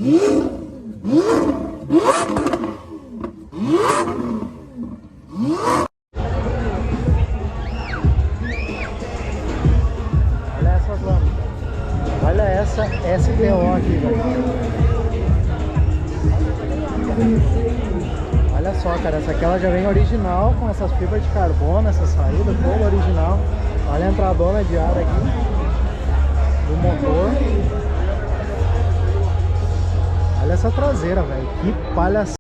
Olha essas lâmpadas. Olha essa SPO aqui, velho. Olha só, cara, essa aqui ela já vem original com essas fibras de carbono, essa saída toda original. Olha a entradona de ar aqui do motor. Olha essa traseira, velho, que palhaçada.